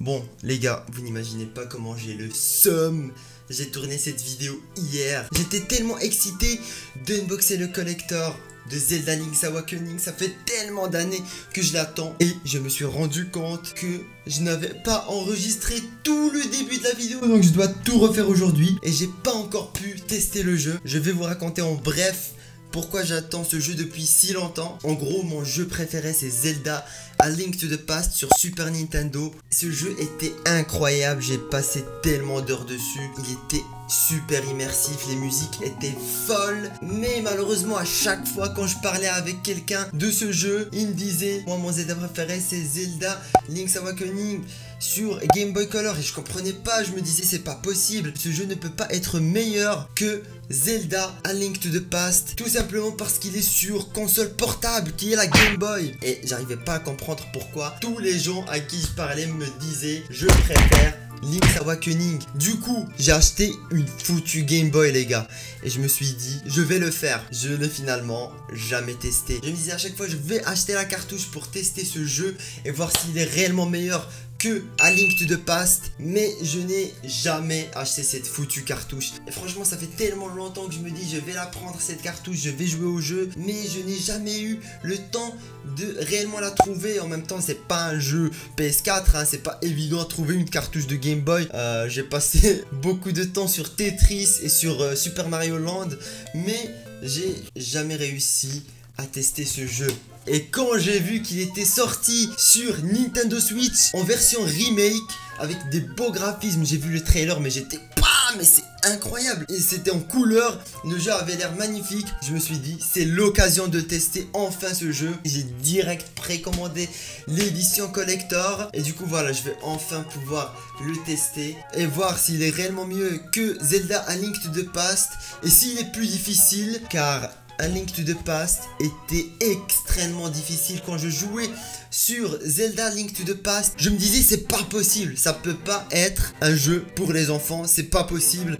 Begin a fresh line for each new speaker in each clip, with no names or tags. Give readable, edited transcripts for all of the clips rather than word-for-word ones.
Bon, les gars, vous n'imaginez pas comment j'ai le seum. J'ai tourné cette vidéo hier. J'étais tellement excité d'unboxer le collector de Zelda Link's Awakening. Ça fait tellement d'années que je l'attends. Et je me suis rendu compte que je n'avais pas enregistré tout le début de la vidéo. Donc je dois tout refaire aujourd'hui. Et j'ai pas encore pu tester le jeu. Je vais vous raconter en bref pourquoi j'attends ce jeu depuis si longtemps. En gros, mon jeu préféré c'est Zelda A Link to the Past sur Super Nintendo. Ce jeu était incroyable, j'ai passé tellement d'heures dessus. Il était super immersif, les musiques étaient folles. Mais malheureusement, à chaque fois quand je parlais avec quelqu'un de ce jeu, il me disait: moi mon Zelda préféré c'est Zelda Link's Awakening sur Game Boy Color. Et je comprenais pas, je me disais c'est pas possible, ce jeu ne peut pas être meilleur que Zelda A Link to the Past, tout simplement parce qu'il est sur console portable qui est la Game Boy. Et j'arrivais pas à comprendre pourquoi tous les gens à qui je parlais me disaient: je préfère Link's Awakening. Du coup, j'ai acheté une foutue Game Boy, les gars. Et je me suis dit, je vais le faire. Je l'ai finalement jamais testé. Je me disais à chaque fois, je vais acheter la cartouche pour tester ce jeu et voir s'il est réellement meilleur que A Link to the Past, mais je n'ai jamais acheté cette foutue cartouche. Et franchement, ça fait tellement longtemps que je me dis je vais la prendre cette cartouche, je vais jouer au jeu, mais je n'ai jamais eu le temps de réellement la trouver. En même temps, c'est pas un jeu PS4, hein, c'est pas évident à trouver une cartouche de Game Boy. J'ai passé beaucoup de temps sur Tetris et sur Super Mario Land, mais j'ai jamais réussi à tester ce jeu. Et quand j'ai vu qu'il était sorti sur Nintendo Switch en version remake avec des beaux graphismes, j'ai vu le trailer mais j'étais pas, mais c'est incroyable. Et c'était en couleur, le jeu avait l'air magnifique. Je me suis dit c'est l'occasion de tester enfin ce jeu. J'ai direct précommandé l'édition collector et du coup voilà, je vais enfin pouvoir le tester et voir s'il est réellement mieux que Zelda A Link to the Past et s'il est plus difficile, car A Link to the Past était extrêmement difficile. Quand je jouais sur Zelda Link to the Past, je me disais c'est pas possible, ça peut pas être un jeu pour les enfants, c'est pas possible.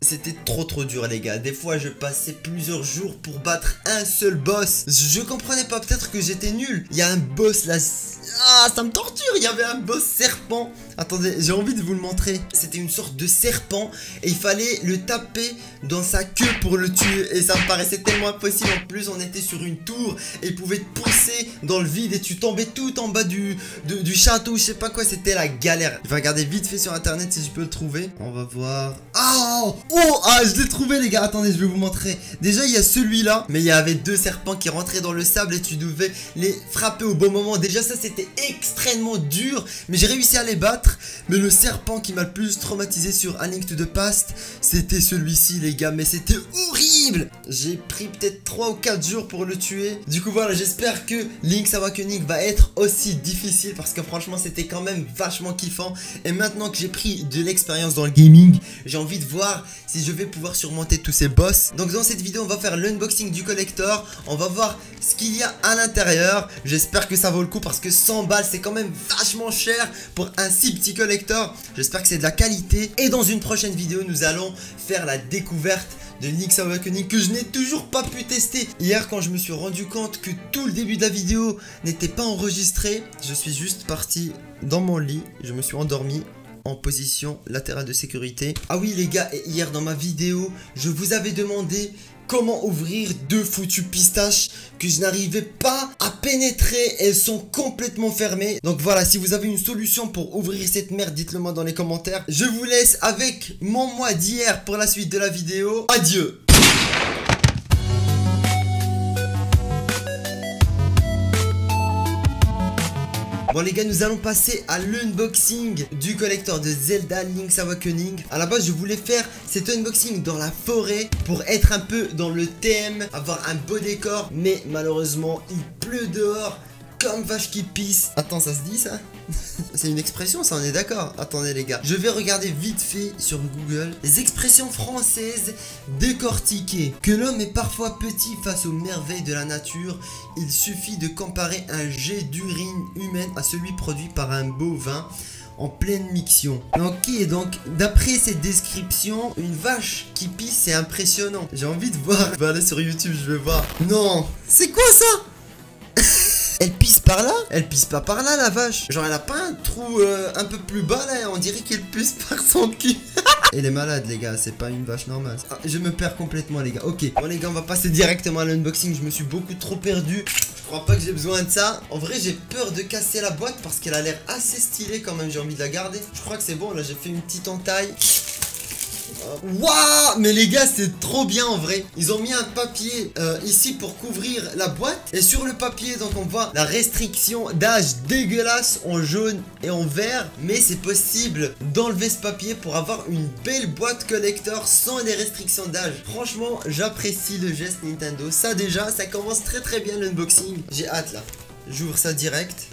C'était trop dur, les gars. Des fois je passais plusieurs jours pour battre un seul boss. Je comprenais pas, peut-être que j'étais nul. Il y a un boss là, ah ça me torture. Il y avait un boss serpent. Attendez, j'ai envie de vous le montrer. C'était une sorte de serpent et il fallait le taper dans sa queue pour le tuer. Et ça me paraissait tellement impossible. En plus on était sur une tour et il pouvait te pousser dans le vide et tu tombais tout en bas du château, je sais pas quoi. C'était la galère. Je vais regarder vite fait sur internet si je peux le trouver. On va voir. Ah, je l'ai trouvé, les gars. Attendez, je vais vous montrer. Déjà il y a celui-là, mais il y avait deux serpents qui rentraient dans le sable et tu devais les frapper au bon moment. Déjà ça c'était extrêmement dur, mais j'ai réussi à les battre. Mais le serpent qui m'a le plus traumatisé sur A Link to the Past, c'était celui-ci, les gars. Mais c'était horrible. J'ai pris peut-être 3 ou 4 jours pour le tuer. Du coup voilà, j'espère que Link's Awakening va être aussi difficile, parce que franchement c'était quand même vachement kiffant. Et maintenant que j'ai pris de l'expérience dans le gaming, j'ai envie de voir si je vais pouvoir surmonter tous ces boss. Donc dans cette vidéo on va faire l'unboxing du collector. On va voir ce qu'il y a à l'intérieur. J'espère que ça vaut le coup, parce que 100 balles c'est quand même vachement cher pour un si petit collector. J'espère que c'est de la qualité. Et dans une prochaine vidéo nous allons faire la découverte de Link's Awakening, que je n'ai toujours pas pu tester. Hier quand je me suis rendu compte que tout le début de la vidéo n'était pas enregistré, je suis juste parti dans mon lit, je me suis endormi en position latérale de sécurité. Ah oui les gars, hier dans ma vidéo je vous avais demandé comment ouvrir deux foutues pistaches que je n'arrivais pas à pénétrer. Elles sont complètement fermées. Donc voilà, si vous avez une solution pour ouvrir cette merde, dites-le moi dans les commentaires. Je vous laisse avec mon moi d'hier pour la suite de la vidéo. Adieu. Bon les gars, nous allons passer à l'unboxing du collector de Zelda Link's Awakening. À la base je voulais faire cet unboxing dans la forêt pour être un peu dans le thème, avoir un beau décor, mais malheureusement il pleut dehors comme vache qui pisse. Attends, ça se dit ça? C'est une expression, ça, on est d'accord? Attendez les gars, je vais regarder vite fait sur Google les expressions françaises décortiquées. Que l'homme est parfois petit face aux merveilles de la nature, il suffit de comparer un jet d'urine humaine à celui produit par un bovin en pleine miction. Ok, donc d'après cette description, une vache qui pisse, c'est impressionnant. J'ai envie de voir. Je vais aller sur YouTube, je vais voir. Non, c'est quoi ça? Elle pisse par là? Elle pisse pas par là, la vache. Genre, elle a pas un trou un peu plus bas, là? On dirait qu'elle pisse par son cul. Elle est malade, les gars, c'est pas une vache normale. Ah, je me perds complètement, les gars. Ok, bon, les gars, on va passer directement à l'unboxing. Je me suis beaucoup trop perdu. Je crois pas que j'ai besoin de ça. En vrai, j'ai peur de casser la boîte parce qu'elle a l'air assez stylée quand même. J'ai envie de la garder. Je crois que c'est bon, là, j'ai fait une petite entaille. Waouh, mais les gars, c'est trop bien en vrai. Ils ont mis un papier ici pour couvrir la boîte. Et sur le papier, donc on voit la restriction d'âge dégueulasse en jaune et en vert. Mais c'est possible d'enlever ce papier pour avoir une belle boîte collector sans les restrictions d'âge. Franchement, j'apprécie le geste Nintendo. Ça déjà, ça commence très très bien l'unboxing. J'ai hâte là. J'ouvre ça direct.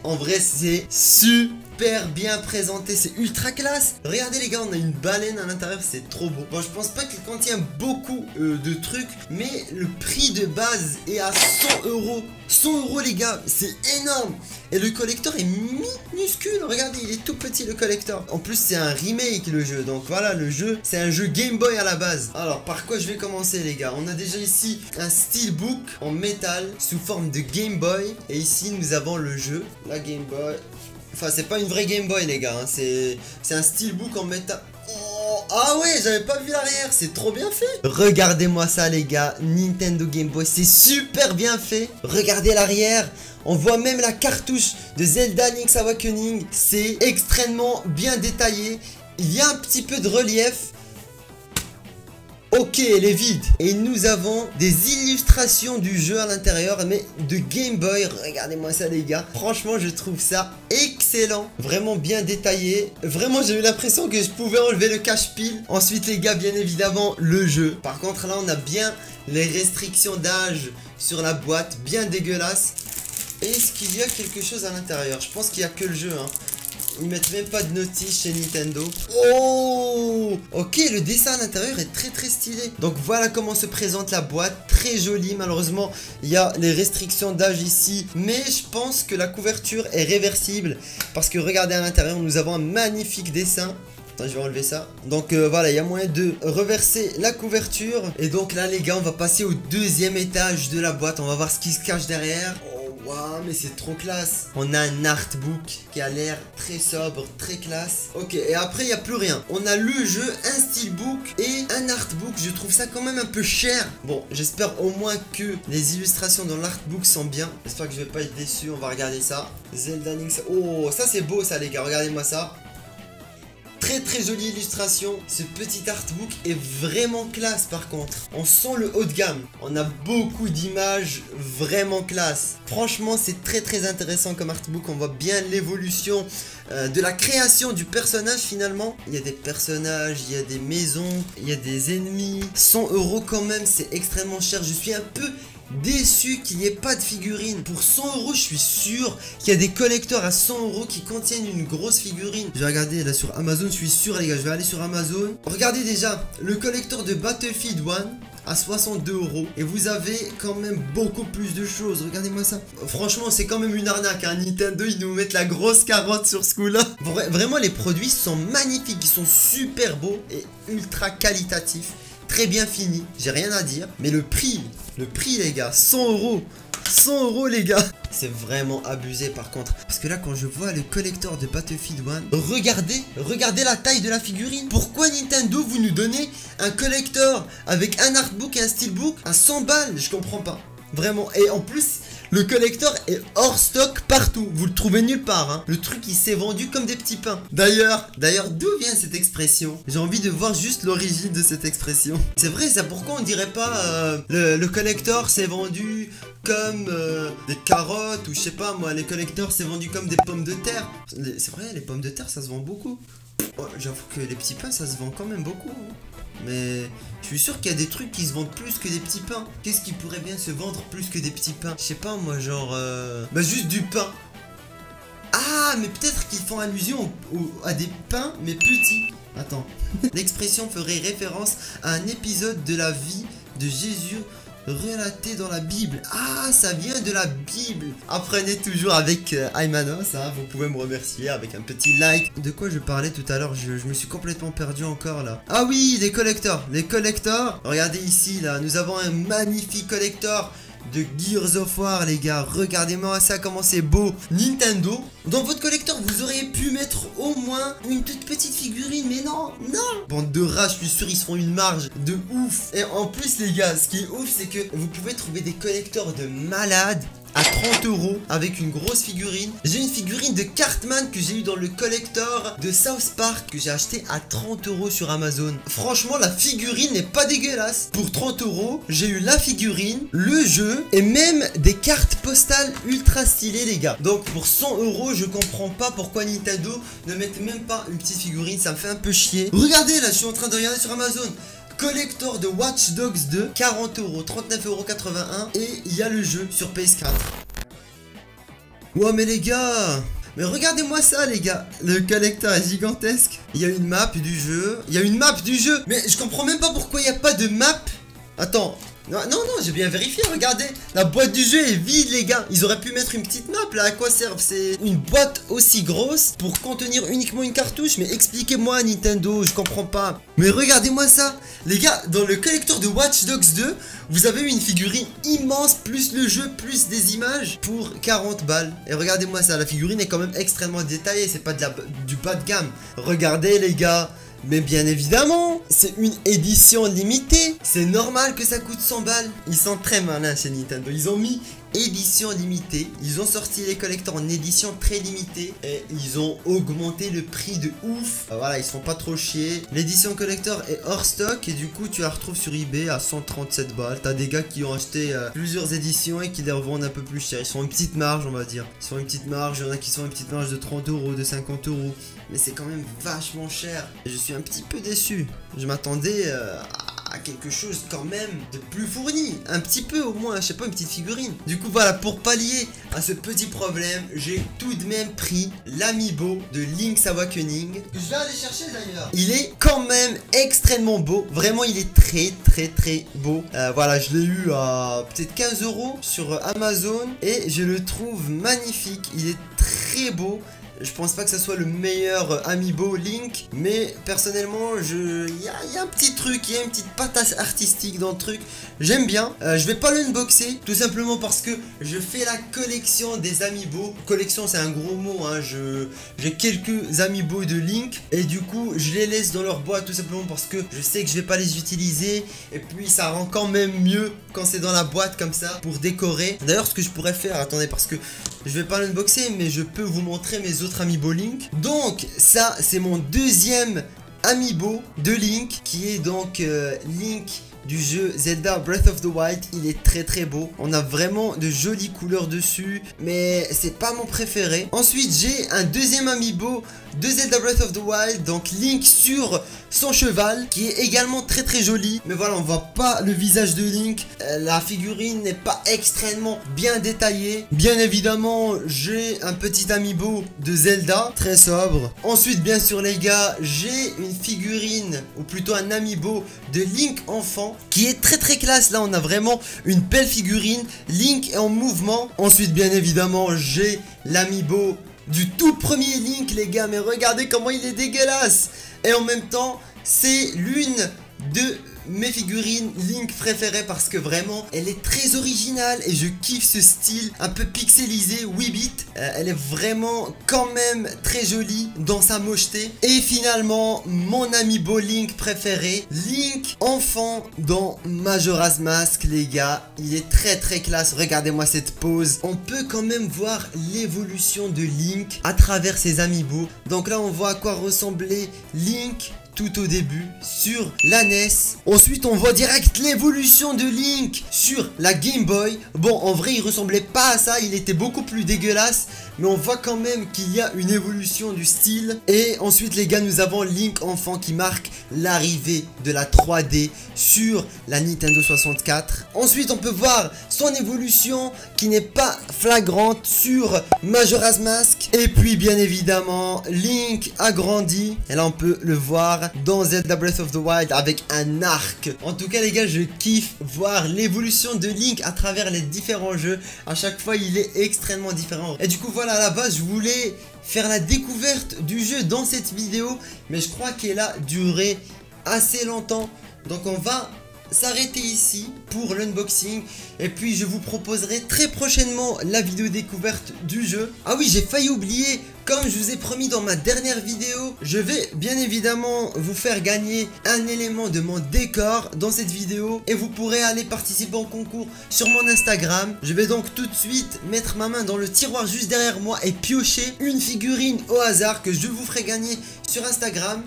En vrai, c'est super bien présenté, c'est ultra classe. Regardez les gars, on a une baleine à l'intérieur, c'est trop beau. Bon, je pense pas qu'il contient beaucoup de trucs, mais le prix de base est à 100 euros. 100 euros les gars, c'est énorme. Et le collector est minuscule, regardez, il est tout petit le collector. En plus c'est un remake le jeu, donc voilà, le jeu c'est un jeu Game Boy à la base. Alors par quoi je vais commencer les gars? On a déjà ici un steelbook en métal sous forme de Game Boy. Et ici nous avons le jeu, la Game Boy. Enfin c'est pas une vraie Game Boy les gars, hein. C'est un steelbook en métal. Oh, ah ouais, j'avais pas vu l'arrière, c'est trop bien fait. Regardez-moi ça les gars, Nintendo Game Boy, c'est super bien fait. Regardez l'arrière, on voit même la cartouche de Zelda Link's Awakening. C'est extrêmement bien détaillé. Il y a un petit peu de relief. Ok, elle est vide. Et nous avons des illustrations du jeu à l'intérieur, mais de Game Boy. Regardez-moi ça les gars. Franchement, je trouve ça excellent. Vraiment bien détaillé. Vraiment, j'ai eu l'impression que je pouvais enlever le cache-pile. Ensuite les gars, bien évidemment, le jeu. Par contre, là, on a bien les restrictions d'âge sur la boîte. Bien dégueulasse. Est-ce qu'il y a quelque chose à l'intérieur? Je pense qu'il n'y a que le jeu, hein. Ils mettent même pas de notice chez Nintendo. Oh, ok, le dessin à l'intérieur est très très stylé. Donc voilà comment se présente la boîte. Très jolie. Malheureusement, il y a les restrictions d'âge ici. Mais je pense que la couverture est réversible. Parce que regardez à l'intérieur, nous avons un magnifique dessin. Attends, je vais enlever ça. Donc voilà, il y a moyen de reverser la couverture. Et donc là les gars, on va passer au deuxième étage de la boîte. On va voir ce qui se cache derrière. Waouh, mais c'est trop classe. On a un artbook qui a l'air très sobre, très classe. Ok, et après il n'y a plus rien. On a le jeu, un steelbook et un artbook. Je trouve ça quand même un peu cher. Bon, j'espère au moins que les illustrations dans l'artbook sont bien. J'espère que je vais pas être déçu. On va regarder ça. Zelda Link's. Oh, ça c'est beau ça les gars, regardez-moi ça. Très très jolie illustration. Ce petit artbook est vraiment classe par contre. On sent le haut de gamme. On a beaucoup d'images vraiment classe. Franchement c'est très très intéressant comme artbook. On voit bien l'évolution de la création du personnage finalement. Il y a des personnages, il y a des maisons, il y a des ennemis. 100 euros quand même, c'est extrêmement cher. Je suis un peu déçu qu'il n'y ait pas de figurine. Pour 100 euros, je suis sûr qu'il y a des collecteurs à 100 euros qui contiennent une grosse figurine. Je vais regarder là sur Amazon, je suis sûr les gars, je vais aller sur Amazon. Regardez déjà, le collector de Battlefield 1 à 62 euros. Et vous avez quand même beaucoup plus de choses. Regardez-moi ça. Franchement, c'est quand même une arnaque. Hein. Nintendo, ils nous mettent la grosse carotte sur ce coup-là. Vraiment, les produits sont magnifiques. Ils sont super beaux et ultra qualitatifs. Très bien fini. J'ai rien à dire. Mais le prix les gars, 100 euros. 100 euros les gars. C'est vraiment abusé par contre. Parce que là quand je vois le collector de Battlefield 1, regardez la taille de la figurine. Pourquoi Nintendo vous nous donnez un collector avec un artbook et un steelbook à 100 balles? Je comprends pas. Vraiment. Et en plus, le collector est hors stock partout. Vous le trouvez nulle part. Hein. Le truc il s'est vendu comme des petits pains. D'ailleurs, d'où vient cette expression? J'ai envie de voir juste l'origine de cette expression. C'est vrai ça, pourquoi on dirait pas le collector s'est vendu comme des carottes ou je sais pas moi, les collectors s'est vendu comme des pommes de terre. C'est vrai, les pommes de terre ça se vend beaucoup. Oh, j'avoue que les petits pains ça se vend quand même beaucoup. Hein. Mais je suis sûr qu'il y a des trucs qui se vendent plus que des petits pains. Qu'est-ce qui pourrait bien se vendre plus que des petits pains? Je sais pas moi, genre bah juste du pain. Ah mais peut-être qu'ils font allusion à des pains mais petits. Attends. L'expression ferait référence à un épisode de la vie de Jésus relaté dans la Bible. Ah, ça vient de la Bible. Apprenez toujours avec Aymanos, hein, vous pouvez me remercier avec un petit like. De quoi je parlais tout à l'heure, je me suis complètement perdu encore là. Ah oui, les collectors. Les collectors, regardez ici là, nous avons un magnifique collector de Gears of War, les gars. Regardez-moi ça, comment c'est beau. Nintendo, dans votre collector, vous auriez pu mettre au moins une toute petite figurine, mais non, non. Bande de rats, je suis sûr, ils se font une marge de ouf. Et en plus, les gars, ce qui est ouf, c'est que vous pouvez trouver des collectors de malades à 30 € avec une grosse figurine. J'ai une figurine de Cartman que j'ai eu dans le collector de South Park que j'ai acheté à 30 € sur Amazon. Franchement, la figurine n'est pas dégueulasse. Pour 30 €, j'ai eu la figurine, le jeu et même des cartes postales ultra stylées, les gars. Donc pour 100 €, je comprends pas pourquoi Nintendo ne met même pas une petite figurine. Ça me fait un peu chier. Regardez là, je suis en train de regarder sur Amazon. Collector de Watch Dogs 2, 40 €, 39,81 € et il y a le jeu sur PS4. Wow, mais les gars, mais regardez-moi ça, les gars. Le collector est gigantesque. Il y a une map du jeu. Il y a une map du jeu. Mais je comprends même pas pourquoi il n'y a pas de map. Attends. Non, non, non, j'ai bien vérifié, regardez. La boîte du jeu est vide, les gars. Ils auraient pu mettre une petite map, là. À quoi servent? C'est une boîte aussi grosse pour contenir uniquement une cartouche. Mais expliquez-moi, Nintendo, je comprends pas. Mais regardez-moi ça. Les gars, dans le collector de Watch Dogs 2, vous avez eu une figurine immense, plus le jeu, plus des images, pour 40 balles. Et regardez-moi ça, la figurine est quand même extrêmement détaillée. C'est pas du bas de gamme. Regardez, les gars. Mais bien évidemment, c'est une édition limitée. C'est normal que ça coûte 100 balles. Ils sont très malins chez Nintendo. Ils ont mis édition limitée. Ils ont sorti les collecteurs en édition très limitée. Et ils ont augmenté le prix de ouf. Voilà, ils se font pas trop chier. L'édition collector est hors stock. Et du coup, tu la retrouves sur eBay à 137 balles. T'as des gars qui ont acheté plusieurs éditions et qui les revendent un peu plus cher. Ils sont une petite marge, on va dire. Ils sont une petite marge. Il y en a qui sont une petite marge de 30 €, de 50 €. Mais c'est quand même vachement cher. Et je suis un petit peu déçu. Je m'attendais à quelque chose quand même de plus fourni. Un petit peu au moins, je sais pas, une petite figurine. Du coup voilà, pour pallier à ce petit problème, j'ai tout de même pris l'amiibo de Link's Awakening. Je vais aller chercher d'ailleurs. Il est quand même extrêmement beau. Vraiment, il est très beau. Voilà, je l'ai eu à peut-être 15 € sur Amazon. Et je le trouve magnifique. Il est très beau. Je pense pas que ça soit le meilleur amiibo Link, mais personnellement, il y a un petit truc, il y a une petite patte artistique dans le truc. J'aime bien. Je vais pas l'unboxer, tout simplement parce que je fais la collection des amiibo. Collection, c'est un gros mot, hein. J'ai quelques amiibo de Link et du coup, je les laisse dans leur boîte tout simplement parce que je sais que je vais pas les utiliser. Et puis, ça rend quand même mieux quand c'est dans la boîte comme ça pour décorer. D'ailleurs, ce que je pourrais faire, attendez, parce que je vais pas l'unboxer, mais je peux vous montrer mes autres amiibo Link. Donc ça, c'est mon deuxième amiibo de Link, qui est donc Link du jeu Zelda Breath of the Wild. Il est très beau. On a vraiment de jolies couleurs dessus, mais c'est pas mon préféré. Ensuite, j'ai un deuxième amiibo de Zelda Breath of the Wild, donc Link sur son cheval, qui est également très joli. Mais voilà, on voit pas le visage de Link. La figurine n'est pas extrêmement bien détaillée. Bien évidemment, j'ai un petit amiibo de Zelda, très sobre. Ensuite, bien sûr les gars, j'ai une figurine, ou plutôt un amiibo de Link enfant, qui est très classe. Là, on a vraiment une belle figurine. Link est en mouvement. Ensuite, bien évidemment, j'ai l'amiibo du tout premier Link, les gars. Mais regardez comment il est dégueulasse. Et en même temps, c'est l'une de mes figurines Link préférées parce que vraiment elle est très originale et je kiffe ce style un peu pixelisé 8 bits. Elle est vraiment quand même très jolie dans sa mocheté. Et finalement, mon amiibo Link préféré, Link enfant dans Majora's Mask, les gars. Il est très classe. Regardez-moi cette pose. On peut quand même voir l'évolution de Link à travers ses amiibo. Donc là, on voit à quoi ressemblait Link tout au début sur la NES. Ensuite, on voit direct l'évolution de Link sur la Game Boy. Bon, en vrai, il ressemblait pas à ça. Il était beaucoup plus dégueulasse. Mais on voit quand même qu'il y a une évolution du style. Et ensuite, les gars, nous avons Link enfant qui marque l'arrivée de la 3D sur la Nintendo 64. Ensuite, on peut voir son évolution qui n'est pas flagrante sur Majora's Mask. Et puis bien évidemment Link a grandi, et là on peut le voir dans Zelda Breath of the Wild avec un arc. En tout cas les gars, je kiffe voir l'évolution de Link à travers les différents jeux. À chaque fois il est extrêmement différent. Et du coup voilà, à la base je voulais faire la découverte du jeu dans cette vidéo, mais je crois qu'elle a duré assez longtemps, donc on va s'arrêter ici pour l'unboxing, et puis je vous proposerai très prochainement la vidéo découverte du jeu. Ah oui, j'ai failli oublier, comme je vous ai promis dans ma dernière vidéo, je vais bien évidemment vous faire gagner un élément de mon décor dans cette vidéo, et vous pourrez aller participer au concours sur mon Instagram. Je vais donc tout de suite mettre ma main dans le tiroir juste derrière moi et piocher une figurine au hasard que je vous ferai gagner sur Instagram.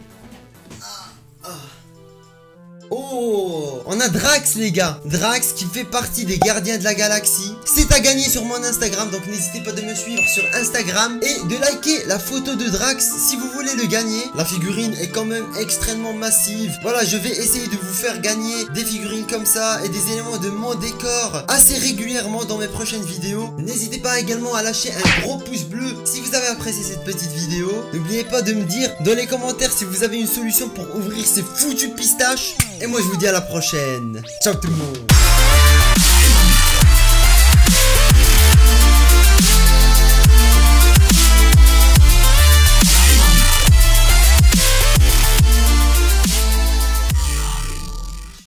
Oh, on a Drax les gars, Drax qui fait partie des gardiens de la galaxie. C'est à gagner sur mon Instagram, donc n'hésitez pas de me suivre sur Instagram et de liker la photo de Drax si vous voulez le gagner. La figurine est quand même extrêmement massive. Voilà, je vais essayer de vous faire gagner des figurines comme ça et des éléments de mon décor assez régulièrement dans mes prochaines vidéos. N'hésitez pas également à lâcher un gros pouce bleu si vous avez apprécié cette petite vidéo. N'oubliez pas de me dire dans les commentaires si vous avez une solution pour ouvrir ces foutues pistaches. Et moi je vous dis à la prochaine. Ciao tout le monde.